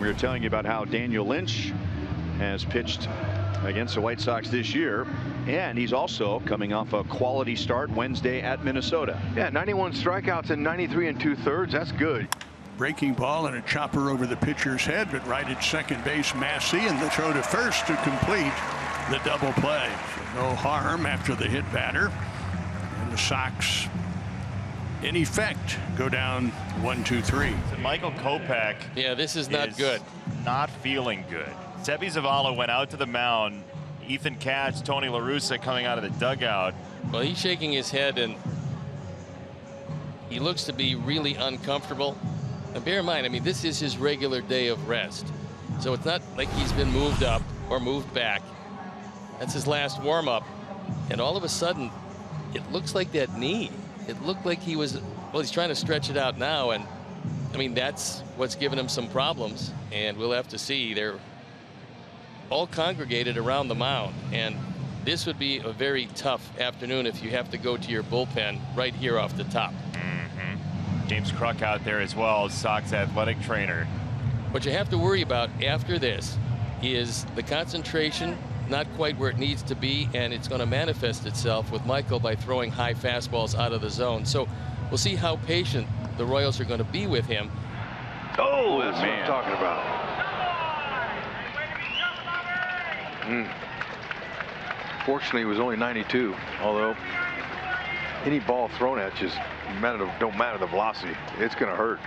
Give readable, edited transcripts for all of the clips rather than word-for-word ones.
We were telling you about how Daniel Lynch has pitched against the White Sox this year, and he's also coming off a quality start Wednesday at Minnesota. Yeah, 91 strikeouts and 93 2/3. That's good. Breaking ball and a chopper over the pitcher's head, but right at second base, Massey, and the throw to first to complete the double play. So no harm after the hit batter, and the Sox in effect go down 1-2-3. Michael Kopech. Yeah, this is not good. Not feeling good. Seby Zavala went out to the mound. Ethan Katz, Tony La Russa coming out of the dugout. Well, he's shaking his head and he looks to be really uncomfortable. And bear in mind, I mean, this is his regular day of rest. So it's not like he's been moved up or moved back. That's his last warm up. And all of a sudden, it looks like that knee. It looked like he was, well, he's trying to stretch it out now. And I mean, that's what's given him some problems. And we'll have to see. They're all congregated around the mound. And this would be a very tough afternoon if you have to go to your bullpen right here off the top. James Kruk out there as well, Sox athletic trainer. What you have to worry about after this is the concentration not quite where it needs to be, and it's going to manifest itself with Michael by throwing high fastballs out of the zone. So we'll see how patient the Royals are going to be with him. Oh, that's what I'm talking about. Fortunately, it was only 92, although any ball thrown at you don't matter the velocity. It's going to hurt.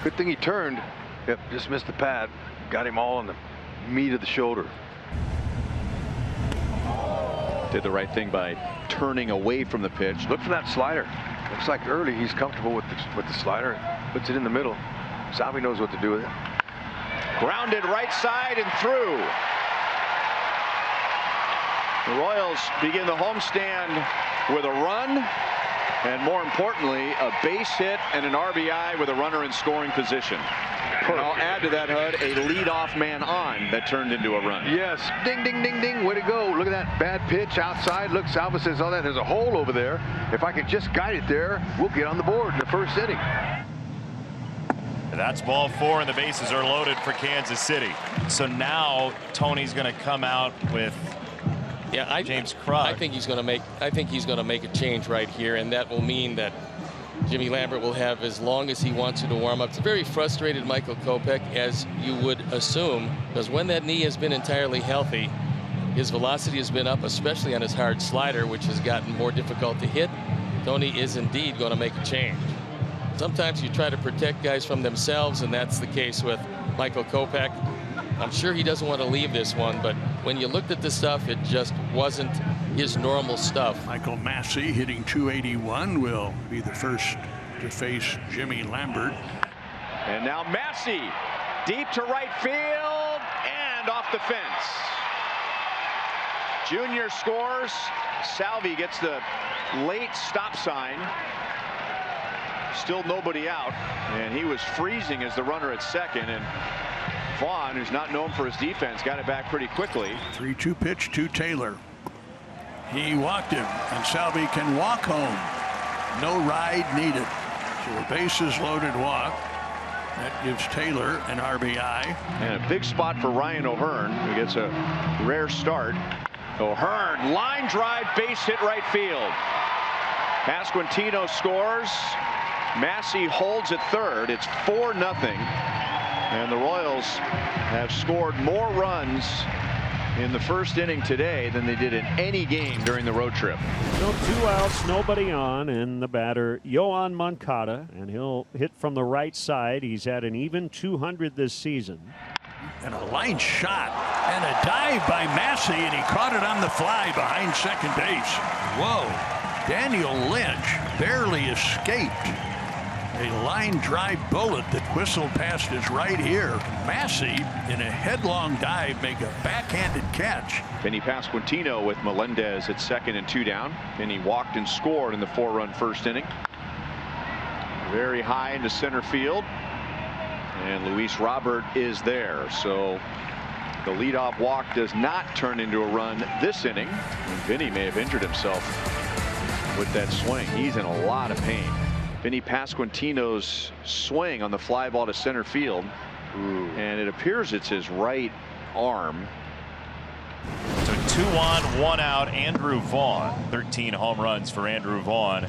Good thing he turned. Yep, just missed the pad. Got him all in the meat of the shoulder. Did the right thing by turning away from the pitch. Look for that slider. Looks like early he's comfortable with the slider. Puts it in the middle. Salvi knows what to do with it. Grounded right side and through. The Royals begin the homestand with a run, and more importantly, a base hit and an RBI with a runner in scoring position. And I'll add to that, HUD, a leadoff man on that turned into a run. Yes. Ding, ding, ding, ding. Way to go. Look at that bad pitch outside. Look, Salva says, oh, there's a hole over there. If I could just guide it there, we'll get on the board in the first inning. That's ball 4, and the bases are loaded for Kansas City. So now Tony's going to come out with James Kruk. I think he's going to make a change right here, and that will mean that Jimmy Lambert will have as long as he wants to warm up. It's a very frustrated Michael Kopech, as you would assume, because when that knee has been entirely healthy, his velocity has been up, especially on his hard slider, which has gotten more difficult to hit. Tony is indeed going to make a change. Sometimes you try to protect guys from themselves, and that's the case with Michael Kopech. I'm sure he doesn't want to leave this one, but when you looked at the stuff, it just wasn't his normal stuff. Michael Massey hitting .281 will be the first to face Jimmy Lambert. And now Massey deep to right field and off the fence. Junior scores. Salvi gets the late stop sign. Still nobody out, and he was freezing as the runner at second, and Vaughn, who's not known for his defense, got it back pretty quickly. 3-2 pitch to Taylor. He walked him, and Salvi can walk home. No ride needed. So a bases loaded walk. That gives Taylor an RBI. And a big spot for Ryan O'Hearn, who gets a rare start. O'Hearn, line drive, base hit right field. Pasquantino scores. Massey holds at third. It's 4-0. And the Royals have scored more runs in the first inning today than they did in any game during the road trip. So 2 outs, nobody on, and the batter, Yoan Moncada, and he'll hit from the right side. He's at an even .200 this season. And a line shot and a dive by Massey, and he caught it on the fly behind second base. Whoa. Daniel Lynch barely escaped a line drive bullet that whistled past his right ear. Massey, in a headlong dive, make a backhanded catch. Vinny Pasquantino with Melendez at second and 2 down. And he walked and scored in the 4-run first inning. Very high into center field. And Luis Robert is there. So the leadoff walk does not turn into a run this inning. And Vinny may have injured himself with that swing. He's in a lot of pain. Vinny Pasquantino's swing on the fly ball to center field And it appears it's his right arm. So 2 on, 1 out. Andrew Vaughn. 13 home runs for Andrew Vaughn.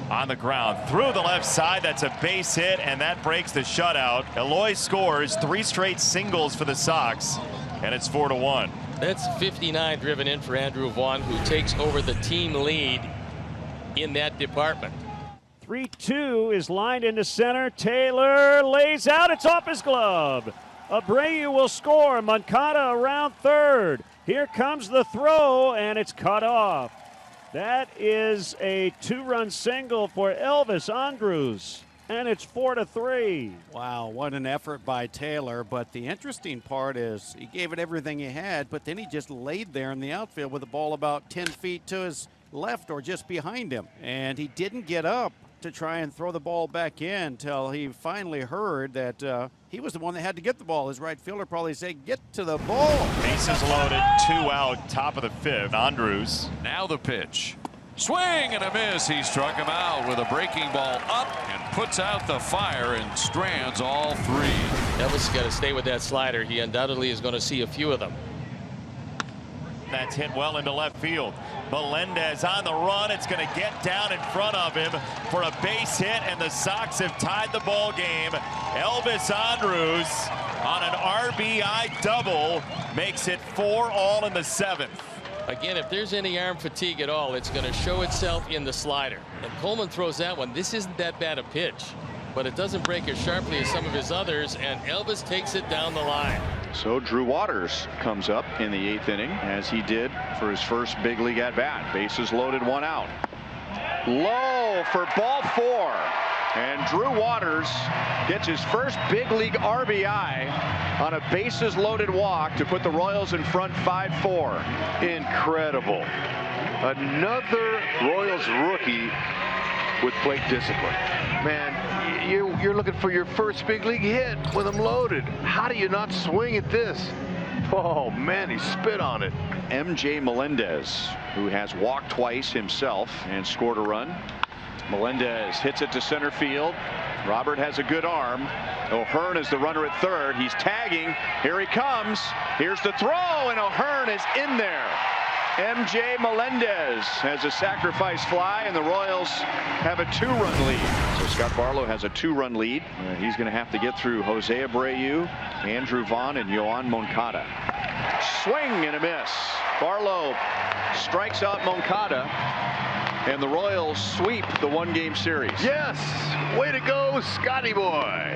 On the ground through the left side. That's a base hit, and that breaks the shutout. Eloy scores 3 straight singles for the Sox, and it's 4-1. That's 59 driven in for Andrew Vaughn, who takes over the team lead in that department. 3-2 is lined into center. Taylor lays out. It's off his glove. Abreu will score. Moncada around third. Here comes the throw, and it's cut off. That is a 2-run single for Elvis Andrus, and it's 4-3. Wow, what an effort by Taylor. But the interesting part is he gave it everything he had, but then he just laid there in the outfield with the ball about 10 feet to his left or just behind him. And he didn't get up to try and throw the ball back in until he finally heard that he was the one that had to get the ball. His right fielder probably said, "Get to the ball." Bases loaded, 2 out, top of the 5th. Andrus. Now the pitch. Swing and a miss. He struck him out with a breaking ball up and puts out the fire and strands all 3. Elvis has got to stay with that slider. He undoubtedly is going to see a few of them. That's hit well into left field. Melendez on the run. It's going to get down in front of him for a base hit, and the Sox have tied the ball game. Elvis Andrus on an RBI double makes it 4-all in the 7th. Again, if there's any arm fatigue at all, it's going to show itself in the slider. And Coleman throws that one. This isn't that bad a pitch, but it doesn't break as sharply as some of his others, and Elvis takes it down the line. So Drew Waters comes up in the 8th inning, as he did for his first big league at bat. Bases loaded, 1 out. Low for ball 4. And Drew Waters gets his first big league RBI on a bases loaded walk to put the Royals in front 5-4. Incredible. Another Royals rookie with plate discipline. Man, you're looking for your first big league hit with him loaded. How do you not swing at this? Oh man, he spit on it. MJ Melendez, who has walked twice himself and scored a run. Melendez hits it to center field. Robert has a good arm. O'Hearn is the runner at third. He's tagging. Here he comes. Here's the throw, and O'Hearn is in there. MJ Melendez has a sacrifice fly, and the Royals have a 2-run lead. So Scott Barlow has a 2-run lead. He's going to have to get through Jose Abreu, Andrew Vaughn, and Yoan Moncada. Swing and a miss. Barlow strikes out Moncada, and the Royals sweep the 1-game series. Yes, way to go, Scotty boy.